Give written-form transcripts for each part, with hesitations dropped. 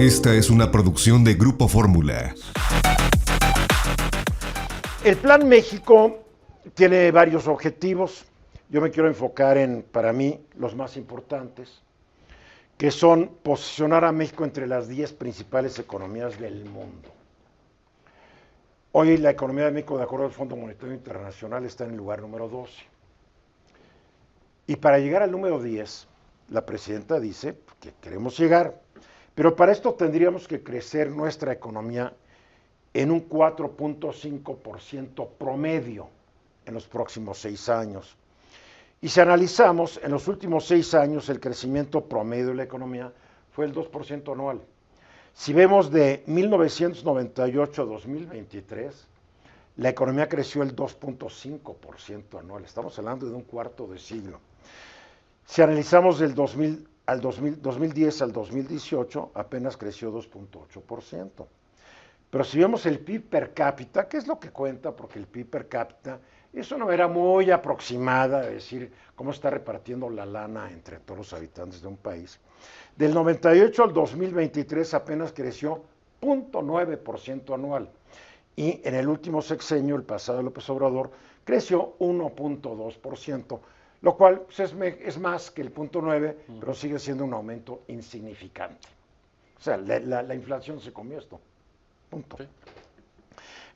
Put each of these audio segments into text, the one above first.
Esta es una producción de Grupo Fórmula. El Plan México tiene varios objetivos. Yo me quiero enfocar en, para mí, los más importantes, que son posicionar a México entre las 10 principales economías del mundo. Hoy la economía de México, de acuerdo al Fondo Monetario Internacional, está en el lugar número 12. Y para llegar al número 10, la presidenta dice que queremos llegar, pero para esto tendríamos que crecer nuestra economía en un 4.5% promedio en los próximos 6 años. Y si analizamos, en los últimos 6 años el crecimiento promedio de la economía fue el 2% anual. Si vemos de 1998 a 2023, la economía creció el 2.5% anual. Estamos hablando de un cuarto de siglo. Si analizamos del 2010 al 2018, apenas creció 2.8%. Pero si vemos el PIB per cápita, ¿qué es lo que cuenta? Porque el PIB per cápita es una manera muy aproximada de decir cómo está repartiendo la lana entre todos los habitantes de un país. Del 98 al 2023 apenas creció 0.9% anual. Y en el último sexenio, el pasado de López Obrador, creció 1.2%, lo cual pues, es más que el 0.9, pero sigue siendo un aumento insignificante. O sea, la inflación se comió esto. Punto. Sí.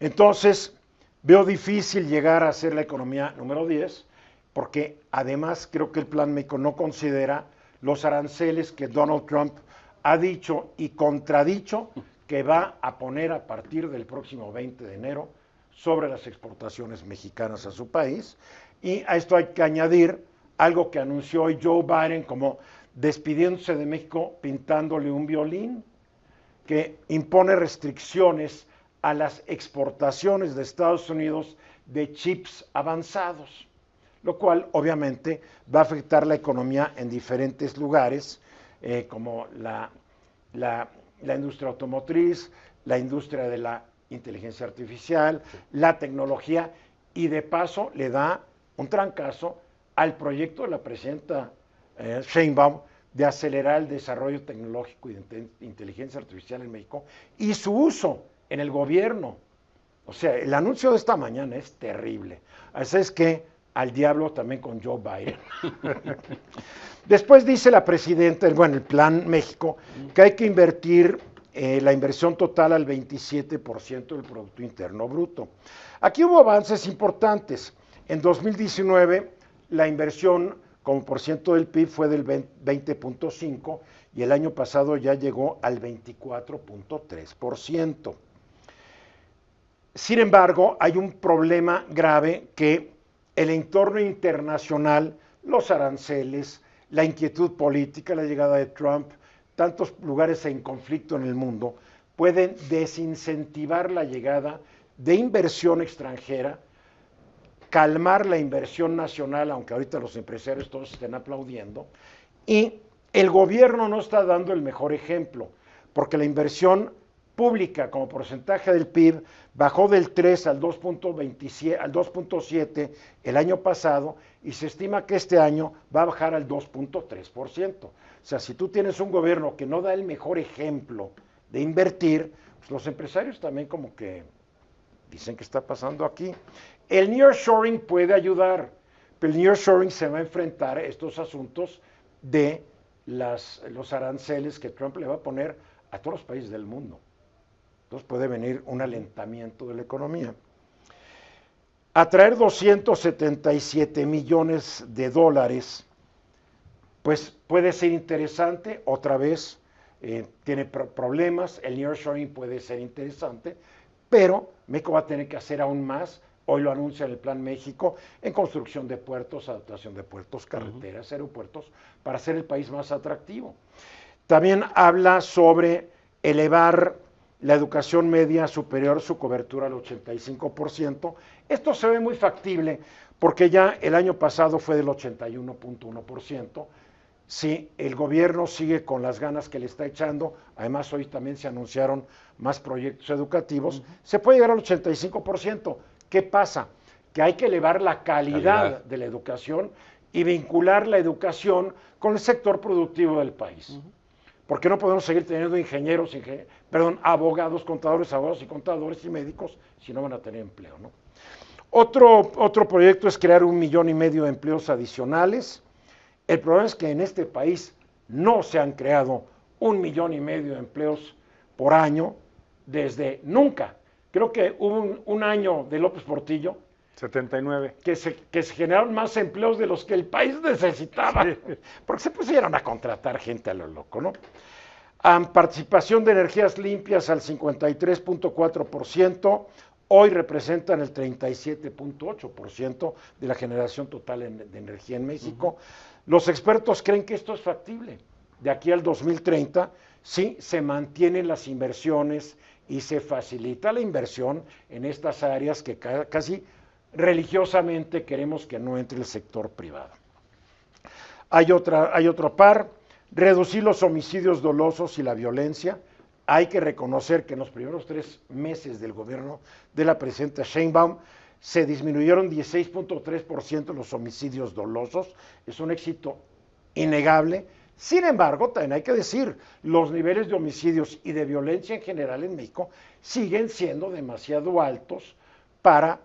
Entonces, veo difícil llegar a ser la economía número 10, porque además creo que el Plan México no considera los aranceles que Donald Trump ha dicho y contradicho que va a poner a partir del próximo 20 de enero sobre las exportaciones mexicanas a su país. Y a esto hay que añadir algo que anunció hoy Joe Biden como despidiéndose de México pintándole un violín, que impone restricciones a las exportaciones de Estados Unidos de chips avanzados, lo cual obviamente va a afectar la economía en diferentes lugares, como la industria automotriz, la industria de la inteligencia artificial, la tecnología, y de paso le da un trancazo al proyecto de la presidenta Sheinbaum de acelerar el desarrollo tecnológico y de inteligencia artificial en México y su uso en el gobierno. O sea, el anuncio de esta mañana es terrible. Así es que al diablo también con Joe Biden. Después dice la presidenta, bueno, el Plan México, que hay que invertir la inversión total al 27% del Producto Interno Bruto. Aquí hubo avances importantes. En 2019, la inversión como por ciento del PIB fue del 20.5% y el año pasado ya llegó al 24.3%. Sin embargo, hay un problema grave que el entorno internacional, los aranceles, la inquietud política, la llegada de Trump, tantos lugares en conflicto en el mundo, pueden desincentivar la llegada de inversión extranjera, calmar la inversión nacional, aunque ahorita los empresarios todos estén aplaudiendo, y el gobierno no está dando el mejor ejemplo, porque la inversión pública como porcentaje del PIB bajó del 3 al 2.7 el año pasado y se estima que este año va a bajar al 2.3%. O sea, si tú tienes un gobierno que no da el mejor ejemplo de invertir, pues los empresarios también como que dicen que está pasando aquí. El nearshoring puede ayudar, pero el nearshoring se va a enfrentar a estos asuntos de los aranceles que Trump le va a poner a todos los países del mundo. Entonces puede venir un alentamiento de la economía. Atraer 277 millones de dólares, pues puede ser interesante, otra vez tiene problemas, el nearshoring puede ser interesante, pero México va a tener que hacer aún más. Hoy lo anuncia en el Plan México, en construcción de puertos, adaptación de puertos, carreteras, aeropuertos, para hacer el país más atractivo. También habla sobre elevar la educación media superior, su cobertura al 85%. Esto se ve muy factible porque ya el año pasado fue del 81.1%. Si el gobierno sigue con las ganas que le está echando, además hoy también se anunciaron más proyectos educativos, se puede llegar al 85%. ¿Qué pasa? Que hay que elevar la calidad de la educación y vincular la educación con el sector productivo del país. ¿Por qué no podemos seguir teniendo abogados, abogados y contadores y médicos si no van a tener empleo, ¿no? Otro proyecto es crear 1,5 millones de empleos adicionales. El problema es que en este país no se han creado 1,5 millones de empleos por año desde nunca. Creo que hubo un año de López Portillo 79. Que se generaron más empleos de los que el país necesitaba, sí, porque se pusieron a contratar gente a lo loco, ¿no? Participación de energías limpias al 53.4%, hoy representan el 37.8% de la generación total de energía en México. Los expertos creen que esto es factible. De aquí al 2030, sí se mantienen las inversiones y se facilita la inversión en estas áreas que casi religiosamente queremos que no entre el sector privado. Hay otro par, reducir los homicidios dolosos y la violencia. Hay que reconocer que en los primeros 3 meses del gobierno de la presidenta Sheinbaum se disminuyeron 16.3% los homicidios dolosos. Es un éxito innegable. Sin embargo, también hay que decir, los niveles de homicidios y de violencia en general en México siguen siendo demasiado altos para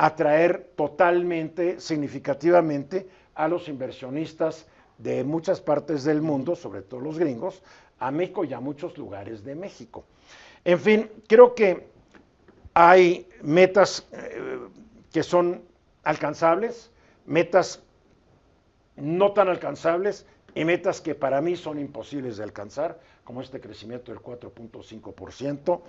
atraer totalmente, significativamente a los inversionistas de muchas partes del mundo, sobre todo los gringos, a México y a muchos lugares de México. En fin, creo que hay metas que son alcanzables, metas no tan alcanzables y metas que para mí son imposibles de alcanzar, como este crecimiento del 4.5%.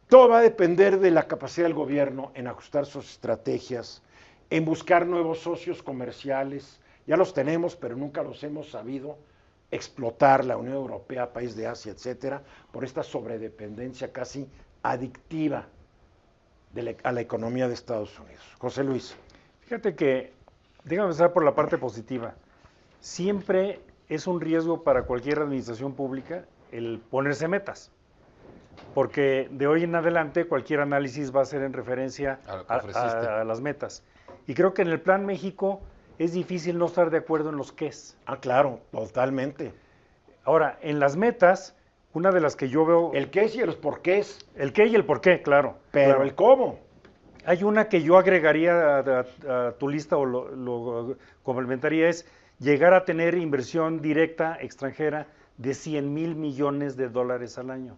Todo va a depender de la capacidad del gobierno en ajustar sus estrategias, en buscar nuevos socios comerciales. Ya los tenemos, pero nunca los hemos sabido explotar, la Unión Europea, país de Asia, etcétera, por esta sobredependencia casi adictiva a la economía de Estados Unidos. José Luis. Fíjate que, déjame empezar por la parte positiva. Siempre es un riesgo para cualquier administración pública el ponerse metas, porque de hoy en adelante cualquier análisis va a ser en referencia a las metas. Y creo que en el Plan México es difícil no estar de acuerdo en los qués. Ah, claro, totalmente. Ahora, en las metas, una de las que yo veo... El qué y los porqués. El qué y el porqué, claro. Pero claro. El cómo. Hay una que yo agregaría a tu lista o lo complementaría, es llegar a tener inversión directa extranjera de 100,000 millones de dólares al año.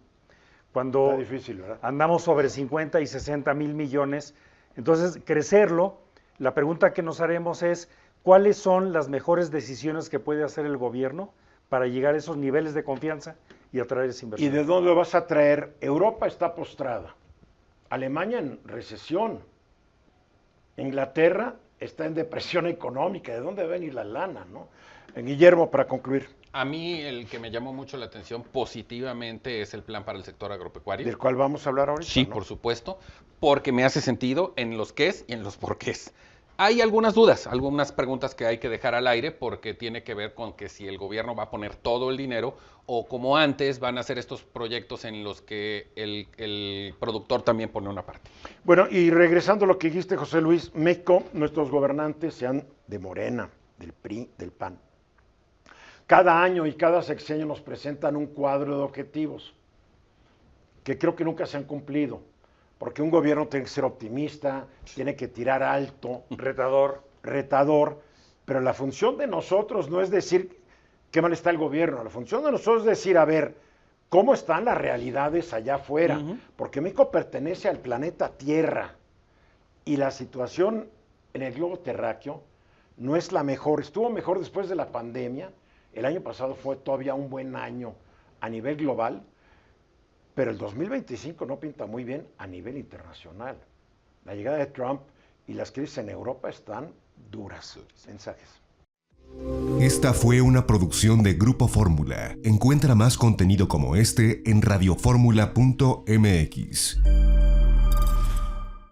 Cuando está difícil, ¿verdad? Andamos sobre 50 y 60,000 millones, entonces crecerlo, la pregunta que nos haremos es, ¿cuáles son las mejores decisiones que puede hacer el gobierno para llegar a esos niveles de confianza y atraer esa inversión? ¿Y de dónde vas a traer? Europa está postrada, Alemania en recesión, Inglaterra está en depresión económica, ¿de dónde va a venir la lana, no? Guillermo, para concluir. A mí el que me llamó mucho la atención positivamente es el plan para el sector agropecuario. Del cual vamos a hablar ahorita, sí, ¿no? Por supuesto, porque me hace sentido en los qués y en los porqués. Hay algunas dudas, algunas preguntas que hay que dejar al aire porque tiene que ver con que si el gobierno va a poner todo el dinero o como antes van a hacer estos proyectos en los que el productor también pone una parte. Bueno, y regresando a lo que dijiste, José Luis, México, nuestros gobernantes sean de Morena, del PRI, del PAN. Cada año y cada sexenio nos presentan un cuadro de objetivos que creo que nunca se han cumplido, porque un gobierno tiene que ser optimista, tiene que tirar alto, retador, pero la función de nosotros no es decir qué mal está el gobierno, la función de nosotros es decir, a ver, ¿cómo están las realidades allá afuera? Porque México pertenece al planeta Tierra y la situación en el globo terráqueo no es la mejor, estuvo mejor después de la pandemia. El año pasado fue todavía un buen año a nivel global, pero el 2025 no pinta muy bien a nivel internacional. La llegada de Trump y las crisis en Europa están duras. Mensajes. Esta fue una producción de Grupo Fórmula. Encuentra más contenido como este en radioformula.mx.